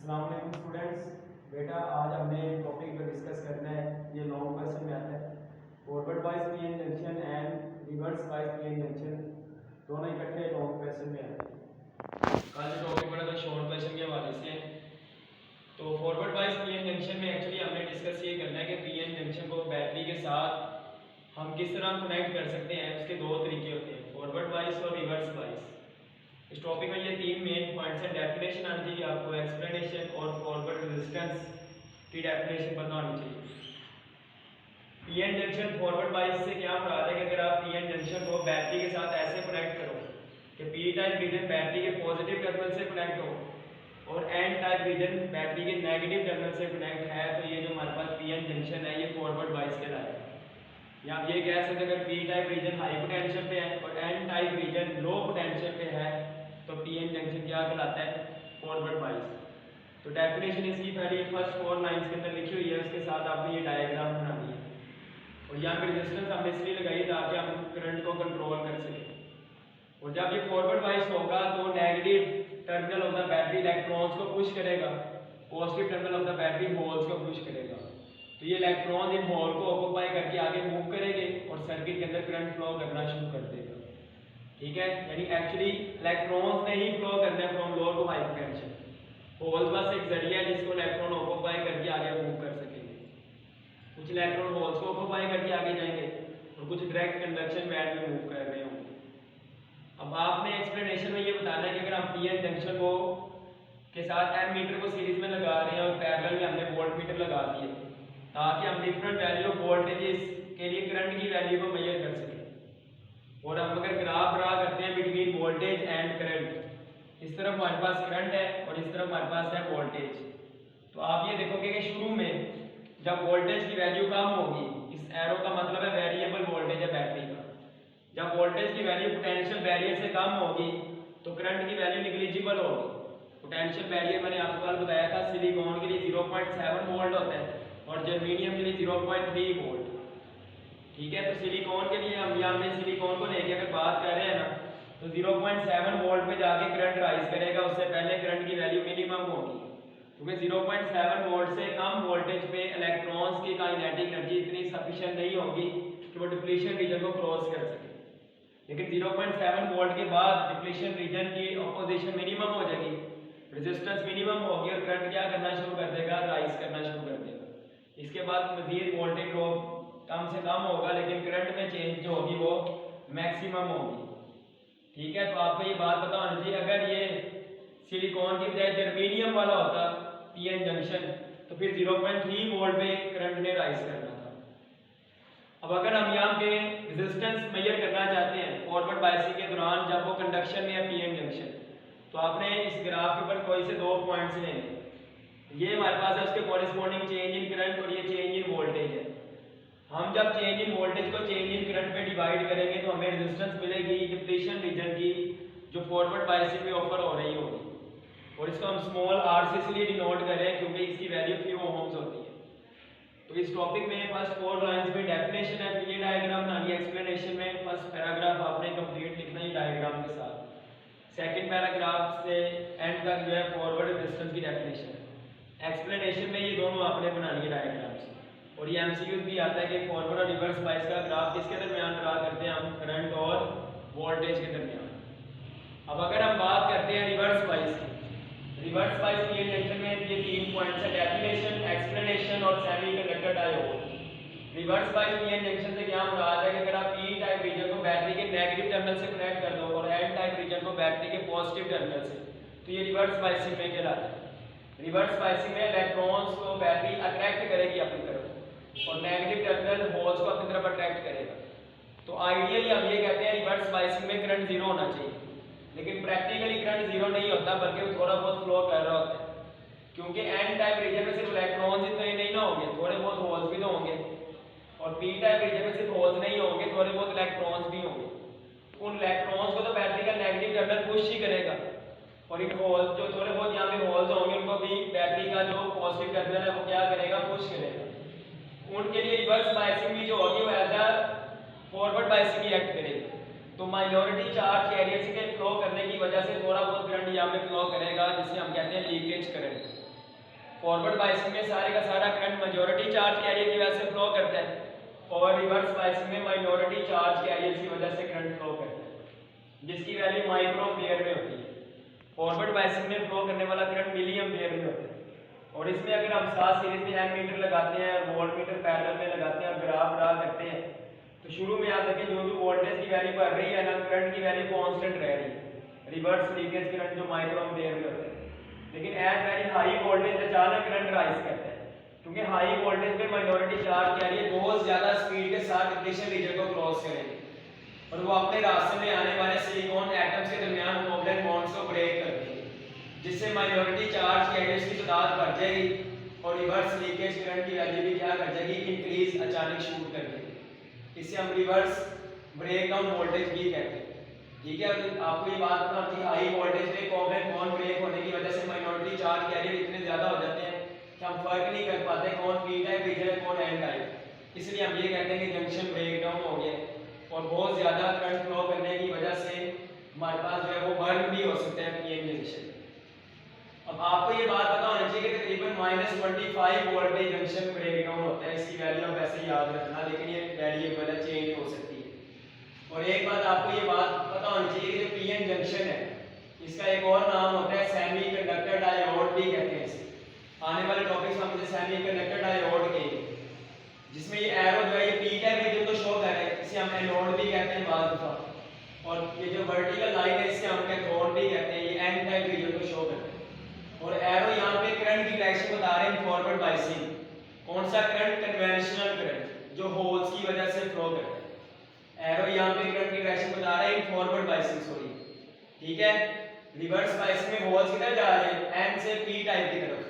अस्सलाम वालेकुम स्टूडेंट्स। बेटा आज हमने टॉपिक पर डिस्कस करना है, ये लॉन्ग क्वेश्चन में आता है। फॉरवर्ड बाइस PN junction and reverse bias PN junction दोनों इकट्ठे लॉन्ग क्वेश्चन में आते हैं। कल जो टॉपिक पढ़ा था शॉर्ट क्वेश्चन के हवाले से, तो फॉरवर्ड बाइस पीएन जंक्शन में एक्चुअली हमने डिस्कस ये करना है कि पीएन जंक्शन को बैटरी के साथ हम किस तरह कनेक्ट कर सकते हैं। उसके दो तरीके होते हैं, फॉरवर्ड बाइस और रिवर्स बाइस। इस टॉपिक में ये तीन मेन पॉइंट्स हैं। डेफिनेशन आनी चाहिए आपको, एक्सप्लेनेशन और फॉरवर्ड रेजिस्टेंस की डेफिनेशन पता होनी चाहिए। पीएन जंक्शन फॉरवर्ड बाइस से क्या मुराद है कि अगर आप पीएन जंक्शन को बैटरी के साथ ऐसे कनेक्ट करो कि पी टाइप रीजन बैटरी के पॉजिटिव टर्मिनल से कनेक्ट हो और एन टाइप रीजन बैटरी के नेगेटिव टर्मिनल से कनेक्ट है, तो ये जो हमारे पास पीएन जंक्शन है ये फॉरवर्ड बाइस कहलाएगा। या आप ये कह सकते हैं अगर P type region high potential पे है और N type region low potential पे है तो पीएन जंक्शन क्या कहलाता है, फॉरवर्ड बाइस। तो डेफिनेशन इसकी पहली फर्स्ट 4 लाइंस के अंदर लिखी हुई है, उसके साथ आपने ये डायग्राम बनानी है। और यहाँ पे रेजिस्टेंस हमने इसलिए लगाई ताकि हम करंट को कंट्रोल कर सकें। और जब ये फॉरवर्ड बाइस होगा तो negative terminal of the battery electrons को पुश करेगा, positive terminal of the battery holes को पुश करेगा। तो ये इलेक्ट्रॉन इन होल को ऑक्यूपाई करके आगे मूव करेंगे और सर्किट के अंदर करंट फ्लो करना शुरू कर देगा। ठीक है, यानी एक्चुअली इलेक्ट्रॉन्स ने ही फ्लो करना है from lower to high potential. Hole बस एक जरिया है जिसको इलेक्ट्रॉन ऑक्यूपाई करके आगे मूव कर सकेंगे। कुछ इलेक्ट्रॉन होल्स को ऑक्यूपाई करके आगे जाएंगे और कुछ डायरेक्ट कंडक्शन बैंड में मूव कर रहे होंगे। अब आपने एक्सप्लेनेशन में ये बताना है कि अगर हम पीएन जंक्शन को के साथ एम मीटर को सीरीज में लगा रहे हैं और पैरेलल में हमने वोल्ट मीटर लगा दिए ताकि हम डिफरेंट वैल्यू ऑफ वोल्टेजेस के लिए करंट की वैल्यू को मेजर कर सकें। और हम अगर ग्राफ ड्रा करते हैं बिटवीन वोल्टेज एंड करंट, इस तरफ हमारे पास करंट है और इस तरफ हमारे पास है वोल्टेज, तो आप ये देखोगे कि शुरू में जब वोल्टेज की वैल्यू कम होगी, इस एरो का मतलब है वेरिएबल वोल्टेज है बैटरी का, जब वोल्टेज की वैल्यू पोटेंशियल बैरियर से कम होगी तो करंट की वैल्यू निग्लिजिबल होगी। पोटेंशियल बैरियर मैंने आपको कल बताया था, सिलिकॉन के लिए 0.7 वोल्ट होता है और जर्मेनियम के लिए 0.3 वोल्ट। ठीक है, तो सिलिकॉन के लिए हम यहाँ में सिलिकॉन को लेके अगर बात कर रहे हैं ना, तो 0.7 वोल्ट पे जाके करंट राइज करेगा, उससे पहले करंट की वैल्यू मिनिमम होगी, क्योंकि 0.7 वोल्ट से कम वोल्टेज पे इलेक्ट्रॉन्स की काइनेटिक एनर्जी इतनी सफिशिएंट नहीं होगी कि वो डिप्लीशन रीजन को क्रॉस कर सके। लेकिन 0.7 वोल्ट के बाद डिप्लीशन रीजन की ऑपोजिशन मिनिमम हो जाएगी, रेजिस्टेंस मिनिमम होगी और करंट क्या करना शुरू कर देगा, राइज करना शुरू कर देगा। इसके बाद मजीद वोल्टेज ड्रॉप कम से कम होगा लेकिन करंट में चेंज जो होगी वो मैक्सिमम होगी। ठीक है, तो आपको ये बात पता होनी चाहिए, अगर ये सिलिकॉन की बजाय जर्मेनियम वाला होता पीएन जंक्शन तो फिर 0.3 वोल्ट पे करंट ने राइज करना था। अब अगर हम यहाँ पे रेजिस्टेंस मेजर करना चाहते हैं फॉरवर्ड बायसिंग के दौरान जब वो कंडक्शन में है पीएन जंक्शन, तो आपने इस ग्राफ के ऊपर कोई से दो पॉइंट्स लेने, ये हमारे पास है उसके कॉरेस्पॉन्डिंग चेंज इन करंट और ये चेंज इन वोल्टेज है। हम जब चेंज इन वोल्टेज को चेंज इन करंट पे डिवाइड करेंगे तो हमें रेजिस्टेंस मिलेगी डिप्लीशन रीजन की जो फॉरवर्ड बायसिंग में ऑफर हो रही होगी, और इसको हम स्मॉल आर से इसलिए डिनोट कर रहे हैं क्योंकि इसकी वैल्यू फ्यू ओम्स होती है। तो इस टॉपिक में फर्स्ट 4 लाइंस में डेफिनेशन है, ये डायग्राम बनानी है। एक्सप्लेनेशन में फर्स्ट पैराग्राफ आपने कंप्लीट लिखना है डायग्राम के साथ, सेकंड पैराग्राफ से एंड तक जो है फॉरवर्ड रेजिस्टेंस की डेफिनेशन है। एक्सप्लेनेशन में ये दोनों आपने बनानी है डायग्राम्स, और ये एमसीक्यूज भी आता है कि फॉरवर्ड और रिवर्स बाइस का ग्राफ किसके दरमियान ड्रा करते हैं हम, करंट और वोल्टेज के दरमियान। अब अगर हम बात करते हैं रिवर्स बाइस की, रिवर्स बाइस पीएन जंक्शन में ये तीन पॉइंट्स है, डेफिनेशन, एक्सप्लेनेशन और semiconductor diode. Reverse bias PN junction से क्या मुराद है कि अगर आप पी टाइप रीजन को बैटरी के नेगेटिव टर्मिनल से कनेक्ट कर दो और एन टाइप रीजन को बैटरी के पॉजिटिव टर्मिनल से, तो ये रिवर्स बाइसिंग में कहलाता है। रिवर्स बाइसिंग में इलेक्ट्रॉन्स को बैटरी अट्रैक्ट करेगी अपनी तरफ और नेगेटिव टर्मिनल होल्स को अपनी तरफ अट्रैक्ट करेगा। तो आइडियली हम ये कहते हैं रिवर्स बाइसिंग में करंट जीरो होना चाहिए, लेकिन प्रैक्टिकली करंट जीरो नहीं होता बल्कि वो थोड़ा बहुत फ्लो कर रहा होता है, क्योंकि एन टाइप रीजन में सिर्फ इलेक्ट्रॉन्स इतने नहीं ना होंगे, थोड़े बहुत होल्स भी तो होंगे, और पी टाइप रीजन में सिर्फ होल्स नहीं होंगे, थोड़े बहुत इलेक्ट्रॉन्स भी होंगे। उन इलेक्ट्रॉन्स को तो बैटरी का नेगेटिव टर्मिनल पुश ही करेगा, और इन होल्स जो थोड़े बहुत यहाँ पे होल्स होंगे उनको भी बैटरी का जो पॉजिटिव टर्मिनल है वो क्या करेगा, पुश करेगा। उनके लिए रिवर्स बाइसिंग भी जो होगी वो एज अ फॉरवर्ड बाइसिंग ही एक्ट करेगी। तो माइनॉरिटी चार्ज कैरियर्स के फ्लो करने की वजह से थोड़ा बहुत करंट यहाँ पे फ्लो करेगा, जिसे हम कहते हैं लीकेज करंट। फॉरवर्ड बाइसिंग में सारे का सारा करंट मेजॉरिटी चार्ज कैरियर की वजह से फ्लो करता है और रिवर्स बाइसिंग में माइनॉरिटी चार्ज कैरियर की वजह से करंट फ्लो करता है जिसकी वैल्यू माइक्रो एम्पियर में होती है। फॉरवर्ड बाइसिंग में फ्लो करने वाला करंट मिली एम्पियर में होता है और इसमें अगर हम साथ सीरीज में एमीटर लगाते हैं, वोल्ट मीटर पैरेलल में लगाते हैं और ग्राफ ड्रा करते हैं तो शुरू में आप देखें जो वोल्टेज की वैल्यू बढ़ रही है ना, करंट की वैल्यू कांस्टेंट रह रही है, रिवर्स लीकेज करंट जो माइक्रो एम्पियर में होता है। लेकिन एट वेरी हाई वोल्टेज अचानक करंट राइज करता है क्योंकि हाई वोल्टेज पे माइनॉरिटी चार्ज क्या है बहुत ज्यादा स्पीड के साथ डिप्लीशन रीजन को क्रॉस करेंगे और वो अपने रास्ते में आने वाले सिलिकॉन एटम्स के दरमियान कोवलेंट बॉन्ड्स को ब्रेक कर देंगे जिससे माइनॉरिटी चार्ज कैरियर्स की तादाद बढ़ जाएगी और रिवर्स लीकेज करंट की वैल्यू भी क्या कर जाएगी, इंक्रीज अचानक शूट कर देगी। इसे हम रिवर्स ब्रेकडाउन वोल्टेज भी कहते हैं। ठीक है, तो आपको ये बात पता होती है हाई वोल्टेज पे कोवलेंट बॉन्ड ब्रेक होने की वजह से माइनॉरिटी चार्ज कैरियर इतने ज्यादा हो जाते हैं कि हम फर्क नहीं कर पाते कौन पी टाइप रीजन है कौन एन टाइप। इसलिए हम ये कहते हैं कि जंक्शन ब्रेकडाउन हो गया और बहुत ज्यादा करंट फ्लो करने की वजह से हमारे पास जो है वो बर्न भी हो सकता है पीएन जंक्शन। अब आपको ये बात पता होनी चाहिए कि तकरीबन -25 वोल्ट पे जंक्शन ब्रेकडाउन होता है। इसकी वैल्यू आप वैसे याद रखना, लेकिन ये वेरिएबल है, चेंज हो सकती है। और एक बात आपको ये बात पता होनी चाहिए कि जो पीएन जंक्शन है इसका एक और नाम होता है सेमीकंडक्टर डायोड भी कहते हैं इसे। आने वाले टॉपिक्स में हम इसे सेमीकंडक्टर डायोड कहेंगे जिसमें ये एरो जो है ये पी टाइप रीजन को शो कर रहा है, इसे हम एनोड भी कहते हैं बाद में। और ये जो वर्टिकल लाइन है इसे हम कैथोड भी कहते हैं, ये एन टाइप रीजन को शो करता है। और एरो यहाँ पे करंट की डायरेक्शन बता रहे हैं फॉरवर्ड बाइसिंग। कौन सा करंट? कन्वेंशनल करंट जो होल्स की वजह से फ्लो करता है। एरो यहाँ पे करंट की डायरेक्शन बता रहा है फॉरवर्ड बाइसिंग, सॉरी ठीक है। रिवर्स बाइसिंग में होल्स किधर जा रहे हैं? एन से पी टाइप की तरफ,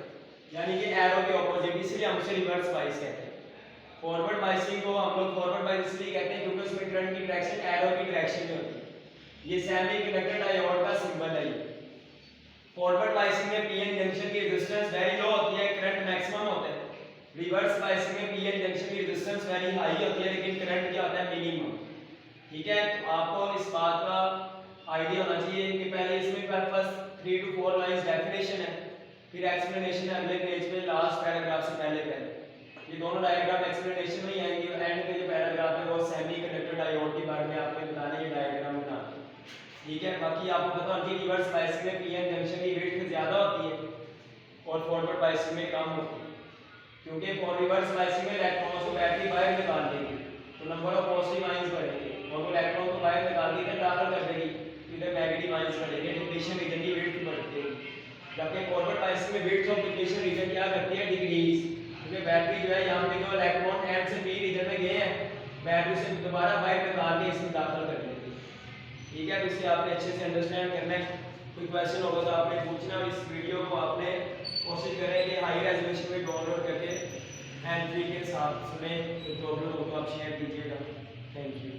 यानी कि एरो के ऑपोजिट, इसलिए हम उसे रिवर्स बाइस कहते हैं। फॉरवर्ड बाइसिंग को हम लोग फॉरवर्ड बाइस इसलिए कहते हैं क्योंकि उसमें करंट की डायरेक्शन एरो की डायरेक्शन में होती है। ये सेमीकंडक्टर डायोड का सिंबल है। फॉरवर्ड बाइसिंग में पीएन जंक्शन की रेजिस्टेंस वेरी लो होती है, करंट मैक्सिमम होता है। रिवर्स बाइसिंग में पीएन जंक्शन की रेजिस्टेंस वेरी हाई होती है लेकिन करंट क्या होता है? मिनिमम। ठीक है, तो आपको इस बात का आइडिया होना चाहिए कि पहले इसमें फर्स्ट 3 to 4 लाइंस डेफिनेशन है, फिर एक्सप्लेनेशन है अगले पेज पे लास्ट पैराग्राफ से पहले। ये दोनों डायग्राम एक्सप्लेनेशन में ही आएंगे और एंड के जो पैराग्राफ है वो सेमीकंडक्टर डायोड के बारे में आपको बताने ये डायग्राम बनाते हैं। ठीक है, बाकी आपको पता होना चाहिए रिवर्स बाइसिंग में पीएन जंक्शन की विड्थ ज्यादा होती है और फॉरवर्ड बाइसिंग में कम होती है क्योंकि फॉर रिवर्स बाइसिंग में इलेक्ट्रॉन्स को बैटरी बाहर निकाल देगी तो नंबर ऑफ पॉजिटिव आयंस बढ़ेंगे और वो इलेक्ट्रॉन को बाहर निकाल के दाखिल कर देगी, इधर नेगेटिव आयंस बढ़ेंगे, डिप्लीशन रीजन की विड्थ बढ़ती है। जबकि फॉरवर्ड बाइसिंग में विड्थ ऑफ डिप्लीशन रीजन क्या करती है? डिक्रीज, क्योंकि बैटरी जो है यहाँ पे जो इलेक्ट्रॉन एन से पी रीजन में गए हैं बैटरी से दोबारा बाहर निकाल के इसमें दाखिल कर देती है। ठीक है, तो इसे आपने अच्छे से अंडरस्टैंड करना है। कोई क्वेश्चन होगा तो आपने पूछना और इस वीडियो को आपने कोशिश करें कि हाई रेजोल्यूशन में डाउनलोड करके हैंड फ्री के साथ सुने। कोई प्रॉब्लम हो तो आप शेयर कीजिएगा। Thank you.